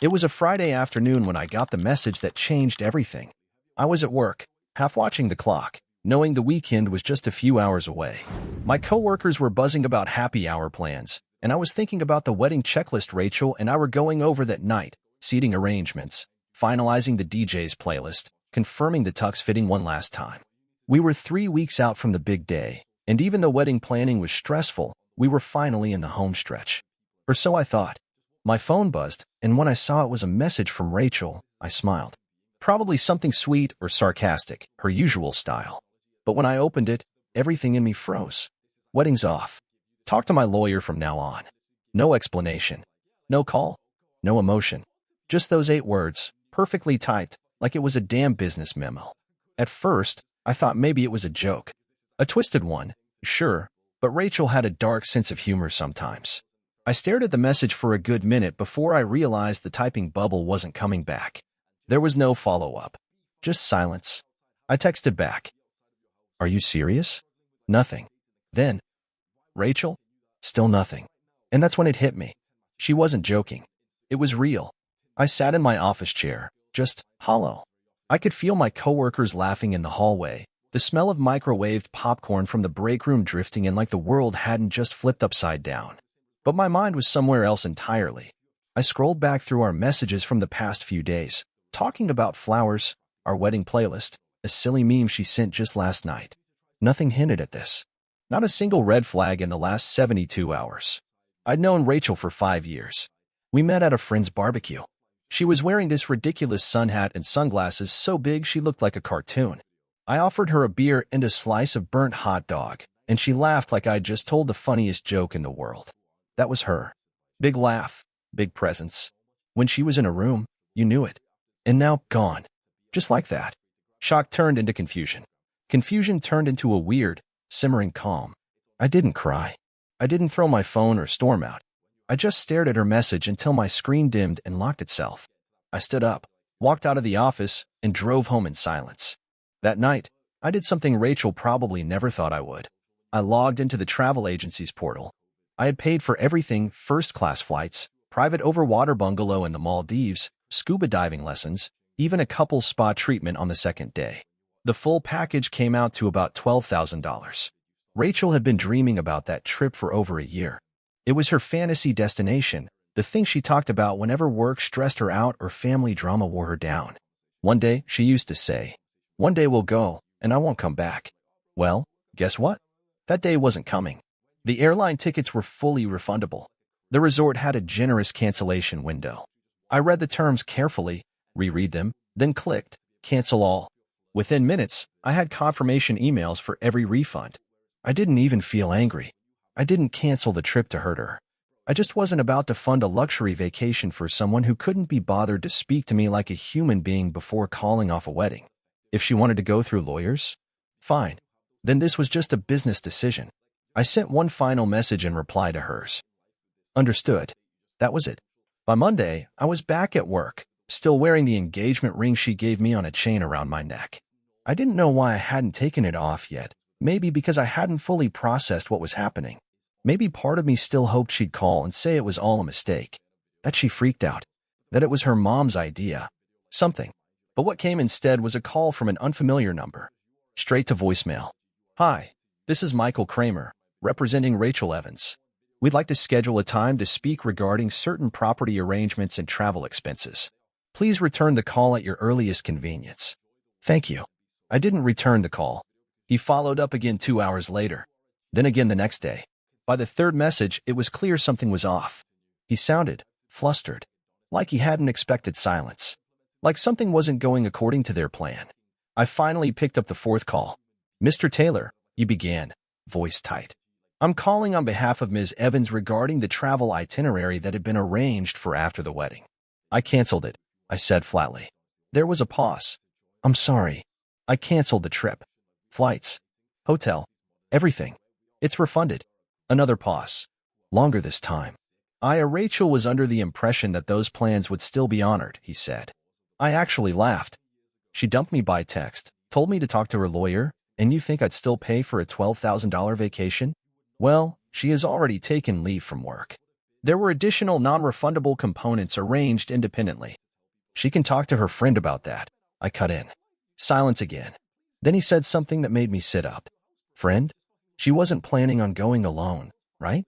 It was a Friday afternoon when I got the message that changed everything. I was at work, half watching the clock, knowing the weekend was just a few hours away. My coworkers were buzzing about happy hour plans, and I was thinking about the wedding checklist Rachel and I were going over that night, seating arrangements, finalizing the DJ's playlist, confirming the tux fitting one last time. We were 3 weeks out from the big day, and even though wedding planning was stressful, we were finally in the home stretch. Or so I thought. My phone buzzed, and when I saw it was a message from Rachel, I smiled. Probably something sweet or sarcastic, her usual style. But when I opened it, everything in me froze. Wedding's off. Talk to my lawyer from now on. No explanation. No call. No emotion. Just those 8 words, perfectly typed, like it was a damn business memo. At first, I thought maybe it was a joke. A twisted one, sure, but Rachel had a dark sense of humor sometimes. I stared at the message for a good minute before I realized the typing bubble wasn't coming back. There was no follow-up. Just silence. I texted back. Are you serious? Nothing. Then, Rachel? Still nothing. And that's when it hit me. She wasn't joking. It was real. I sat in my office chair, just hollow. I could feel my coworkers laughing in the hallway, the smell of microwaved popcorn from the break room drifting in like the world hadn't just flipped upside down. But my mind was somewhere else entirely. I scrolled back through our messages from the past few days, talking about flowers, our wedding playlist, a silly meme she sent just last night. Nothing hinted at this. Not a single red flag in the last 72 hours. I'd known Rachel for 5 years. We met at a friend's barbecue. She was wearing this ridiculous sun hat and sunglasses so big she looked like a cartoon. I offered her a beer and a slice of burnt hot dog, and she laughed like I'd just told the funniest joke in the world. That was her. Big laugh, big presence. When she was in a room, you knew it. And now, gone. Just like that. Shock turned into confusion. Confusion turned into a weird, simmering calm. I didn't cry. I didn't throw my phone or storm out. I just stared at her message until my screen dimmed and locked itself. I stood up, walked out of the office, and drove home in silence. That night, I did something Rachel probably never thought I would. I logged into the travel agency's portal. I had paid for everything: first-class flights, private overwater bungalow in the Maldives, scuba diving lessons, even a couple's spa treatment on the second day. The full package came out to about $12,000. Rachel had been dreaming about that trip for over a year. It was her fantasy destination, the thing she talked about whenever work stressed her out or family drama wore her down. One day, she used to say, "One day we'll go, and I won't come back." Well, guess what? That day wasn't coming. The airline tickets were fully refundable. The resort had a generous cancellation window. I read the terms carefully, reread them, then clicked cancel all. Within minutes, I had confirmation emails for every refund. I didn't even feel angry. I didn't cancel the trip to hurt her. I just wasn't about to fund a luxury vacation for someone who couldn't be bothered to speak to me like a human being before calling off a wedding. If she wanted to go through lawyers, fine. Then this was just a business decision. I sent one final message in reply to hers. Understood. That was it. By Monday, I was back at work, still wearing the engagement ring she gave me on a chain around my neck. I didn't know why I hadn't taken it off yet. Maybe because I hadn't fully processed what was happening. Maybe part of me still hoped she'd call and say it was all a mistake. That she freaked out. That it was her mom's idea. Something. But what came instead was a call from an unfamiliar number. Straight to voicemail. "Hi, this is Michael Kramer, representing Rachel Evans. We'd like to schedule a time to speak regarding certain property arrangements and travel expenses. Please return the call at your earliest convenience. Thank you." I didn't return the call. He followed up again 2 hours later. Then again the next day. By the third message, it was clear something was off. He sounded flustered. Like he hadn't expected silence. Like something wasn't going according to their plan. I finally picked up the fourth call. "Mr. Taylor," he began, voice tight. "I'm calling on behalf of Ms. Evans regarding the travel itinerary that had been arranged for after the wedding." "I canceled it," I said flatly. There was a pause. "I'm sorry. I canceled the trip. Flights, hotel, everything. It's refunded." Another pause. Longer this time. Rachel was under the impression that those plans would still be honored," he said. I actually laughed. "She dumped me by text, told me to talk to her lawyer, and you think I'd still pay for a $12,000 vacation? Well, she has already taken leave from work." There were additional non-refundable components arranged independently. She can talk to her friend about that. I cut in. Silence again. Then he said something that made me sit up. Friend? She wasn't planning on going alone, right?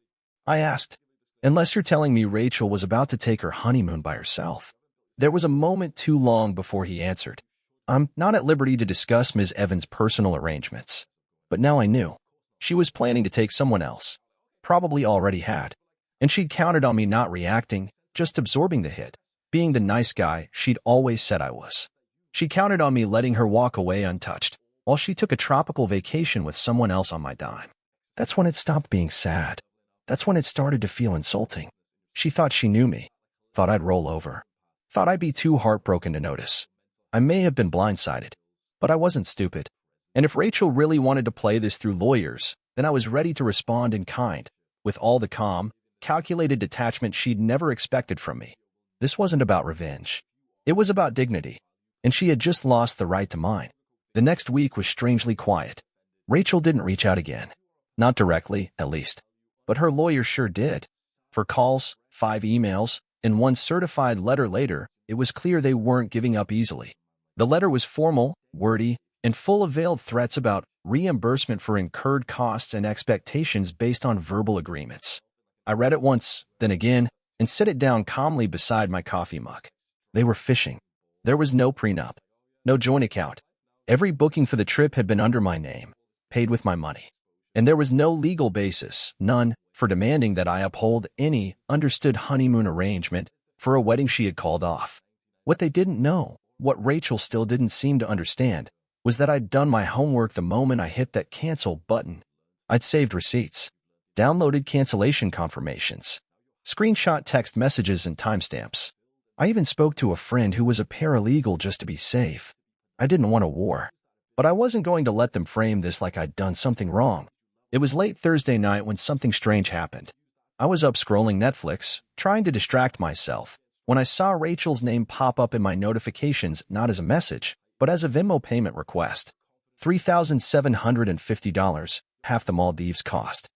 I asked. Unless you're telling me Rachel was about to take her honeymoon by herself. There was a moment too long before he answered. I'm not at liberty to discuss Ms. Evans' personal arrangements. But now I knew. She was planning to take someone else. Probably already had. And she'd counted on me not reacting, just absorbing the hit, being the nice guy she'd always said I was. She counted on me letting her walk away untouched, while she took a tropical vacation with someone else on my dime. That's when it stopped being sad. That's when it started to feel insulting. She thought she knew me, thought I'd roll over, thought I'd be too heartbroken to notice. I may have been blindsided, but I wasn't stupid. And if Rachel really wanted to play this through lawyers, then I was ready to respond in kind, with all the calm, calculated detachment she'd never expected from me. This wasn't about revenge. It was about dignity, and she had just lost the right to mine. The next week was strangely quiet. Rachel didn't reach out again. Not directly, at least. But her lawyer sure did. For calls, 5 emails, and 1 certified letter later, it was clear they weren't giving up easily. The letter was formal, wordy, and full of veiled threats about reimbursement for incurred costs and expectations based on verbal agreements. I read it once, then again, and set it down calmly beside my coffee mug. They were fishing. There was no prenup, no joint account. Every booking for the trip had been under my name, paid with my money. And there was no legal basis, none, for demanding that I uphold any understood honeymoon arrangement for a wedding she had called off. What they didn't know, what Rachel still didn't seem to understand, was that I'd done my homework the moment I hit that cancel button. I'd saved receipts, downloaded cancellation confirmations, screenshot text messages and timestamps. I even spoke to a friend who was a paralegal just to be safe. I didn't want a war, but I wasn't going to let them frame this like I'd done something wrong. It was late Thursday night when something strange happened. I was up scrolling Netflix, trying to distract myself, when I saw Rachel's name pop up in my notifications not as a message, but as a Venmo payment request. $3,750, half the Maldives cost.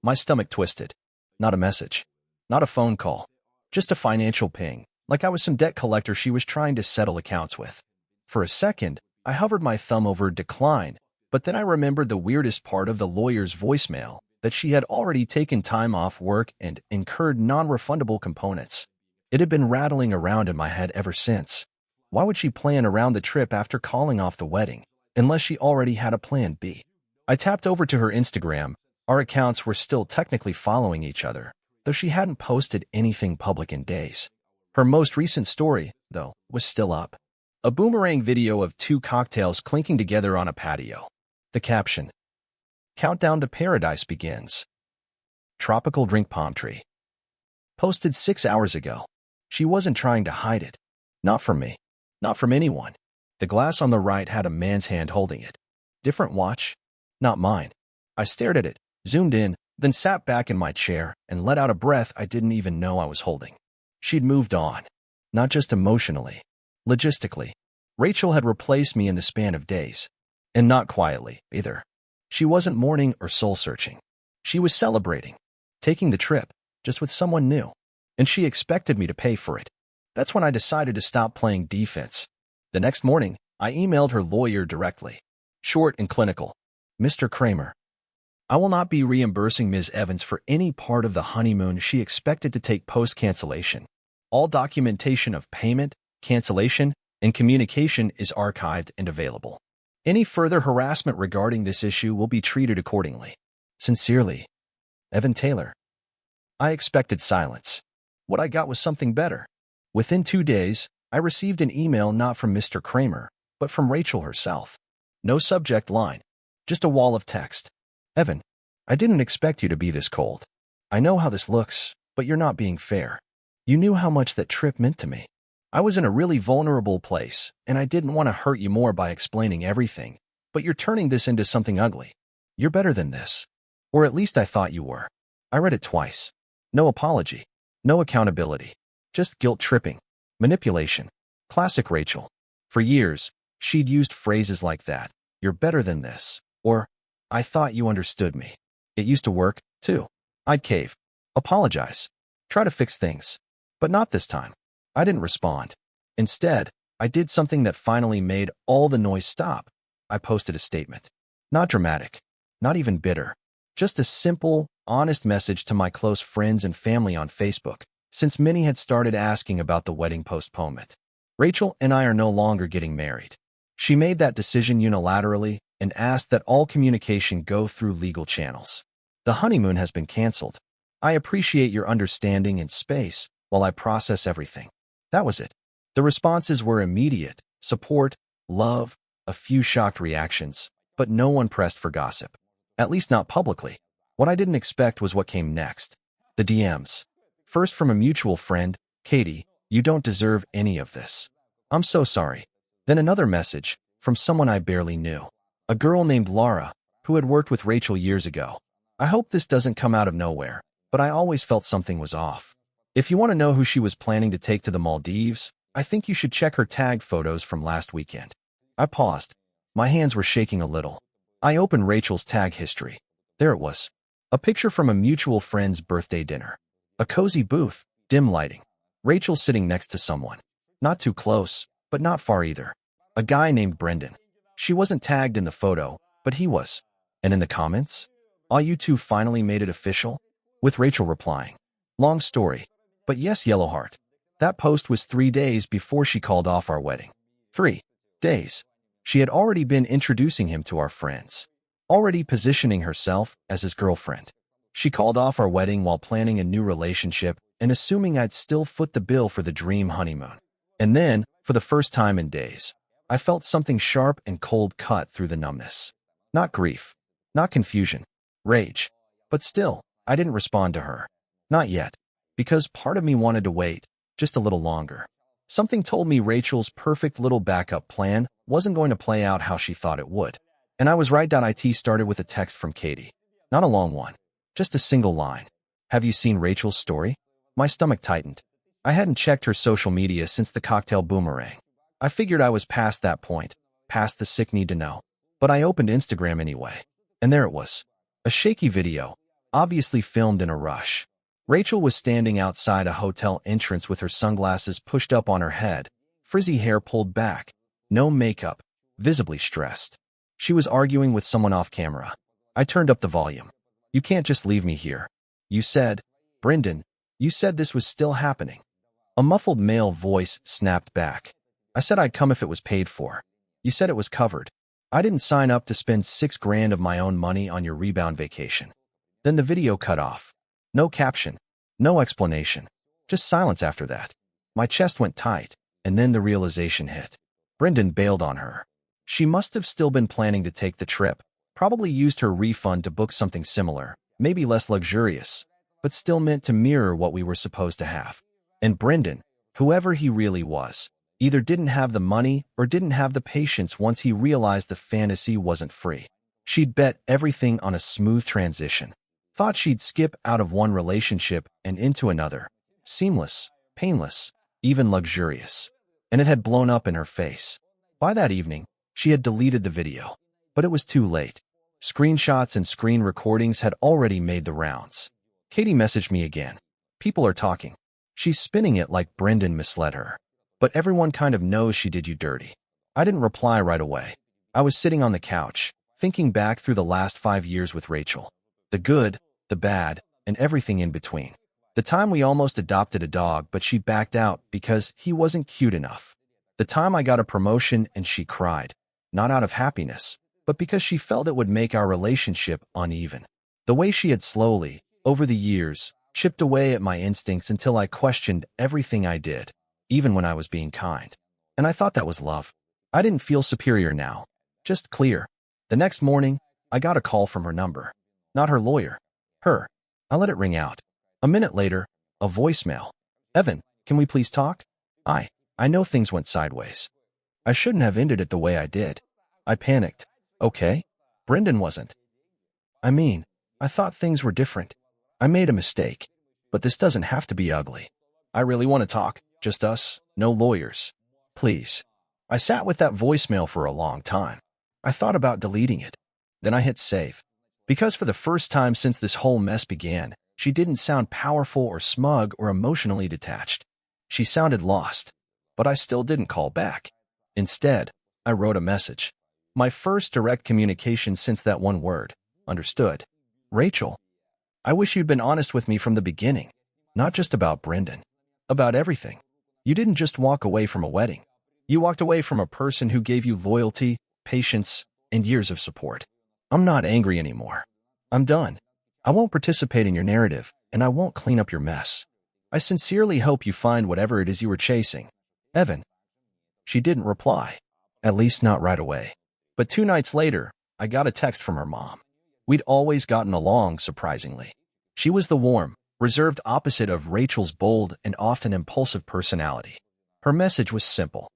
My stomach twisted. Not a message. Not a phone call. Just a financial ping, like I was some debt collector she was trying to settle accounts with. For a second, I hovered my thumb over decline, but then I remembered the weirdest part of the lawyer's voicemail, that she had already taken time off work and incurred non-refundable components. It had been rattling around in my head ever since. Why would she plan around the trip after calling off the wedding, unless she already had a plan B? I tapped over to her Instagram. Our accounts were still technically following each other, though she hadn't posted anything public in days. Her most recent story, though, was still up. A boomerang video of 2 cocktails clinking together on a patio. The caption: Countdown to Paradise begins. Tropical drink palm tree. Posted 6 hours ago. She wasn't trying to hide it. Not from me. Not from anyone. The glass on the right had a man's hand holding it. Different watch. Not mine. I stared at it, zoomed in, then sat back in my chair and let out a breath I didn't even know I was holding. She'd moved on. Not just emotionally. Logistically. Rachel had replaced me in the span of days. And not quietly, either. She wasn't mourning or soul-searching. She was celebrating. Taking the trip, just with someone new. And she expected me to pay for it. That's when I decided to stop playing defense. The next morning, I emailed her lawyer directly. Short and clinical. Mr. Kramer, I will not be reimbursing Ms. Evans for any part of the honeymoon she expected to take post-cancellation. All documentation of payment, cancellation, and communication is archived and available. Any further harassment regarding this issue will be treated accordingly. Sincerely, Evan Taylor. I expected silence. What I got was something better. Within 2 days, I received an email not from Mr. Kramer, but from Rachel herself. No subject line, just a wall of text. Evan, I didn't expect you to be this cold. I know how this looks, but you're not being fair. You knew how much that trip meant to me. I was in a really vulnerable place, and I didn't want to hurt you more by explaining everything, but you're turning this into something ugly. You're better than this. Or at least I thought you were. I read it twice. No apology. No accountability. Just guilt-tripping. Manipulation. Classic Rachel. For years, she'd used phrases like that. You're better than this. Or, I thought you understood me. It used to work, too. I'd cave. Apologize. Try to fix things. But not this time. I didn't respond. Instead, I did something that finally made all the noise stop. I posted a statement. Not dramatic, not even bitter. Just a simple, honest message to my close friends and family on Facebook, since many had started asking about the wedding postponement. Rachel and I are no longer getting married. She made that decision unilaterally and asked that all communication go through legal channels. The honeymoon has been canceled. I appreciate your understanding and space while I process everything. That was it. The responses were immediate: support, love, a few shocked reactions, but no one pressed for gossip. At least not publicly. What I didn't expect was what came next. The DMs. First from a mutual friend, Katie, "You don't deserve any of this. I'm so sorry." Then another message from someone I barely knew. A girl named Laura, who had worked with Rachel years ago. "I hope this doesn't come out of nowhere, but I always felt something was off. If you want to know who she was planning to take to the Maldives, I think you should check her tagged photos from last weekend." I paused. My hands were shaking a little. I opened Rachel's tag history. There it was. A picture from a mutual friend's birthday dinner. A cozy booth, dim lighting. Rachel sitting next to someone. Not too close, but not far either. A guy named Brendan. She wasn't tagged in the photo, but he was. And in the comments? "Ah, you two finally made it official?" With Rachel replying. "Long story. But yes, yellow heart." That post was 3 days before she called off our wedding. 3 days. She had already been introducing him to our friends. Already positioning herself as his girlfriend. She called off our wedding while planning a new relationship and assuming I'd still foot the bill for the dream honeymoon. And then, for the first time in days, I felt something sharp and cold cut through the numbness. Not grief. Not confusion. Rage. But still, I didn't respond to her. Not yet. Because part of me wanted to wait, just a little longer. Something told me Rachel's perfect little backup plan wasn't going to play out how she thought it would. And I was right. It started with a text from Katie. Not a long one. Just a single line. "Have you seen Rachel's story?" My stomach tightened. I hadn't checked her social media since the cocktail boomerang. I figured I was past that point, past the sick need to know. But I opened Instagram anyway. And there it was. A shaky video, obviously filmed in a rush. Rachel was standing outside a hotel entrance with her sunglasses pushed up on her head, frizzy hair pulled back, no makeup, visibly stressed. She was arguing with someone off camera. I turned up the volume. "You can't just leave me here. You said, Brendan, you said this was still happening." A muffled male voice snapped back. "I said I'd come if it was paid for. You said it was covered. I didn't sign up to spend $6,000 of my own money on your rebound vacation." Then the video cut off. No caption, no explanation, just silence after that. My chest went tight, and then the realization hit. Brendan bailed on her. She must have still been planning to take the trip, probably used her refund to book something similar, maybe less luxurious, but still meant to mirror what we were supposed to have. And Brendan, whoever he really was, either didn't have the money or didn't have the patience once he realized the fantasy wasn't free. She'd bet everything on a smooth transition. Thought she'd skip out of one relationship and into another. Seamless, painless, even luxurious. And it had blown up in her face. By that evening, she had deleted the video. But it was too late. Screenshots and screen recordings had already made the rounds. Katie messaged me again. "People are talking. She's spinning it like Brendan misled her. But everyone kind of knows she did you dirty." I didn't reply right away. I was sitting on the couch, thinking back through the last 5 years with Rachel. The good, the bad, and everything in between. The time we almost adopted a dog, but she backed out because he wasn't cute enough. The time I got a promotion and she cried, not out of happiness, but because she felt it would make our relationship uneven. The way she had slowly, over the years, chipped away at my instincts until I questioned everything I did, even when I was being kind. And I thought that was love. I didn't feel superior now, just clear. The next morning, I got a call from her number. Not her lawyer. Her. I let it ring out. A minute later, a voicemail. "Evan, can we please talk?" I know things went sideways. I shouldn't have ended it the way I did. I panicked. "Okay?" Brendan wasn't. I thought things were different. I made a mistake. But this doesn't have to be ugly. I really want to talk. Just us. No lawyers. Please. I sat with that voicemail for a long time. I thought about deleting it. Then I hit save. Because for the first time since this whole mess began, She didn't sound powerful or smug or emotionally detached. She sounded lost, but I still didn't call back. Instead, I wrote a message. My first direct communication since that one word. Understood. Rachel, I wish you'd been honest with me from the beginning. Not just about Brendan. About everything. You didn't just walk away from a wedding. You walked away from a person who gave you loyalty, patience, and years of support. I'm not angry anymore. I'm done. I won't participate in your narrative, and I won't clean up your mess. I sincerely hope you find whatever it is you were chasing. Evan. She didn't reply. At least not right away. But 2 nights later, I got a text from her mom. We'd always gotten along, surprisingly. She was the warm, reserved opposite of Rachel's bold and often impulsive personality. Her message was simple.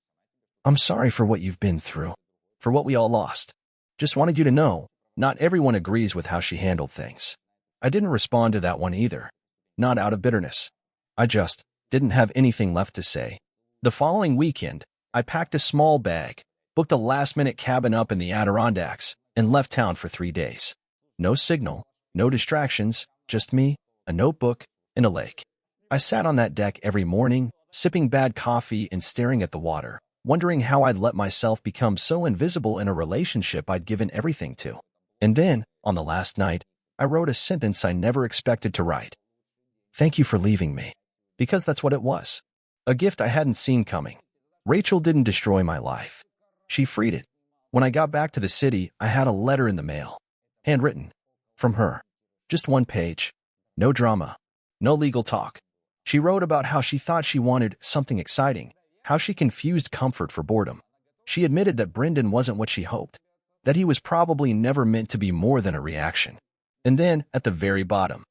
I'm sorry for what you've been through, for what we all lost. Just wanted you to know, not everyone agrees with how she handled things. I didn't respond to that one either. Not out of bitterness. I just didn't have anything left to say. The following weekend, I packed a small bag, booked a last-minute cabin up in the Adirondacks, and left town for 3 days. No signal, no distractions, just me, a notebook, and a lake. I sat on that deck every morning, sipping bad coffee and staring at the water, wondering how I'd let myself become so invisible in a relationship I'd given everything to. And then, on the last night, I wrote a sentence I never expected to write. Thank you for leaving me. Because that's what it was. A gift I hadn't seen coming. Rachel didn't destroy my life. She freed it. When I got back to the city, I had a letter in the mail. Handwritten. From her. Just 1 page. No drama. No legal talk. She wrote about how she thought she wanted something exciting, how she confused comfort for boredom. She admitted that Brendan wasn't what she hoped, that he was probably never meant to be more than a reaction. And then, at the very bottom,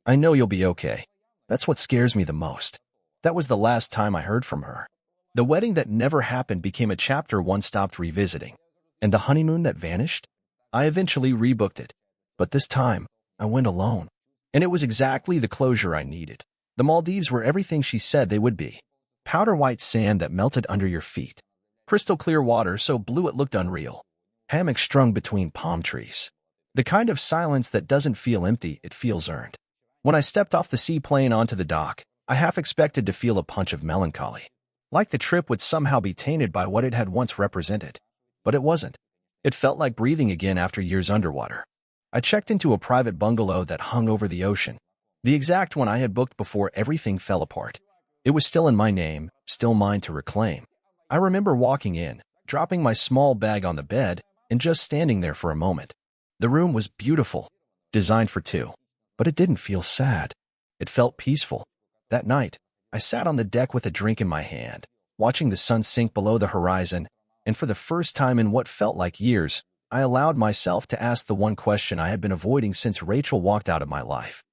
I know you'll be okay. That's what scares me the most. That was the last time I heard from her. The wedding that never happened became a chapter one stopped revisiting. And the honeymoon that vanished? I eventually rebooked it. But this time, I went alone. And it was exactly the closure I needed. The Maldives were everything she said they would be. Powder white sand that melted under your feet. Crystal clear water so blue it looked unreal. Hammocks strung between palm trees. The kind of silence that doesn't feel empty, it feels earned. When I stepped off the seaplane onto the dock, I half expected to feel a punch of melancholy. Like the trip would somehow be tainted by what it had once represented. But it wasn't. It felt like breathing again after years underwater. I checked into a private bungalow that hung over the ocean. The exact one I had booked before everything fell apart. It was still in my name, still mine to reclaim. I remember walking in, dropping my small bag on the bed, and just standing there for a moment. The room was beautiful, designed for 2. But it didn't feel sad. It felt peaceful. That night, I sat on the deck with a drink in my hand, watching the sun sink below the horizon, and for the first time in what felt like years, I allowed myself to ask the one question I had been avoiding since Rachel walked out of my life.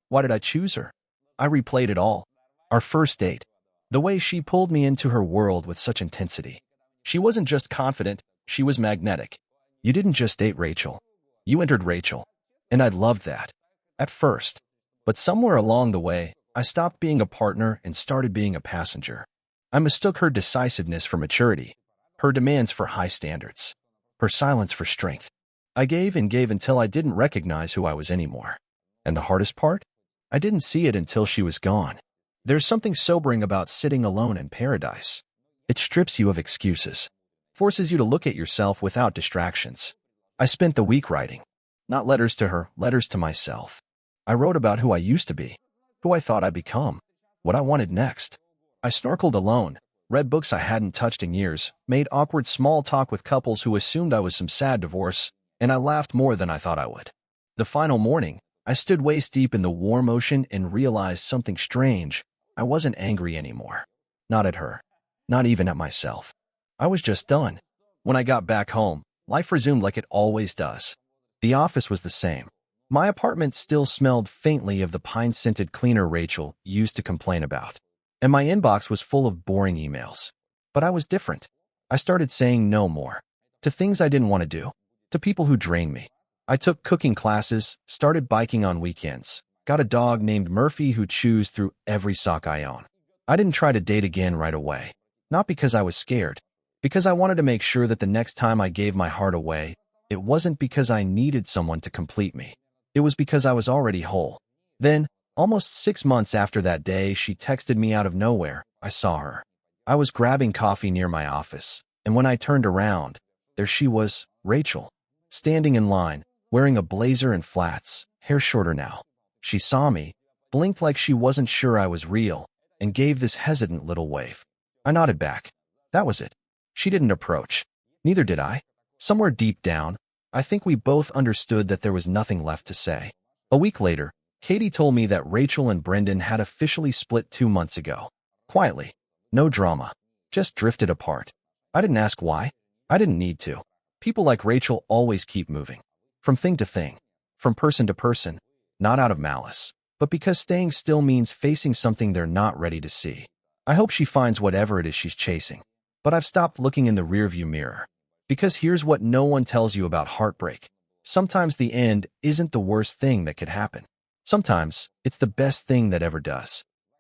Why did I choose her? I replayed it all. Our first date. The way she pulled me into her world with such intensity. She wasn't just confident, she was magnetic. You didn't just date Rachel. You entered Rachel. And I loved that. At first. But somewhere along the way, I stopped being a partner and started being a passenger. I mistook her decisiveness for maturity, her demands for high standards, her silence for strength. I gave and gave until I didn't recognize who I was anymore. And the hardest part? I didn't see it until she was gone. There's something sobering about sitting alone in paradise. It strips you of excuses, forces you to look at yourself without distractions. I spent the week writing. Not letters to her, letters to myself. I wrote about who I used to be, who I thought I'd become, what I wanted next. I snorkeled alone, read books I hadn't touched in years, made awkward small talk with couples who assumed I was some sad divorce, and I laughed more than I thought I would. The final morning, I stood waist deep in the warm ocean and realized something strange. I wasn't angry anymore. Not at her. Not even at myself. I was just done. When I got back home, life resumed like it always does. The office was the same. My apartment still smelled faintly of the pine-scented cleaner Rachel used to complain about. And my inbox was full of boring emails. But I was different. I started saying no more. To things I didn't want to do. To people who drained me. I took cooking classes, started biking on weekends, got a dog named Murphy who chews through every sock I own. I didn't try to date again right away. Not because I was scared. Because I wanted to make sure that the next time I gave my heart away, it wasn't because I needed someone to complete me. It was because I was already whole. Then, almost 6 months after that day, she texted me out of nowhere. I saw her. I was grabbing coffee near my office, and when I turned around, there she was, Rachel, standing in line, wearing a blazer and flats, hair shorter now. She saw me, blinked like she wasn't sure I was real, and gave this hesitant little wave. I nodded back. That was it. She didn't approach. Neither did I. Somewhere deep down, I think we both understood that there was nothing left to say. A week later, Katie told me that Rachel and Brendan had officially split 2 months ago. Quietly. No drama. Just drifted apart. I didn't ask why. I didn't need to. People like Rachel always keep moving. From thing to thing. From person to person. Not out of malice, but because staying still means facing something they're not ready to see. I hope she finds whatever it is she's chasing. But I've stopped looking in the rearview mirror. Because here's what no one tells you about heartbreak. Sometimes the end isn't the worst thing that could happen. Sometimes it's the best thing that ever does.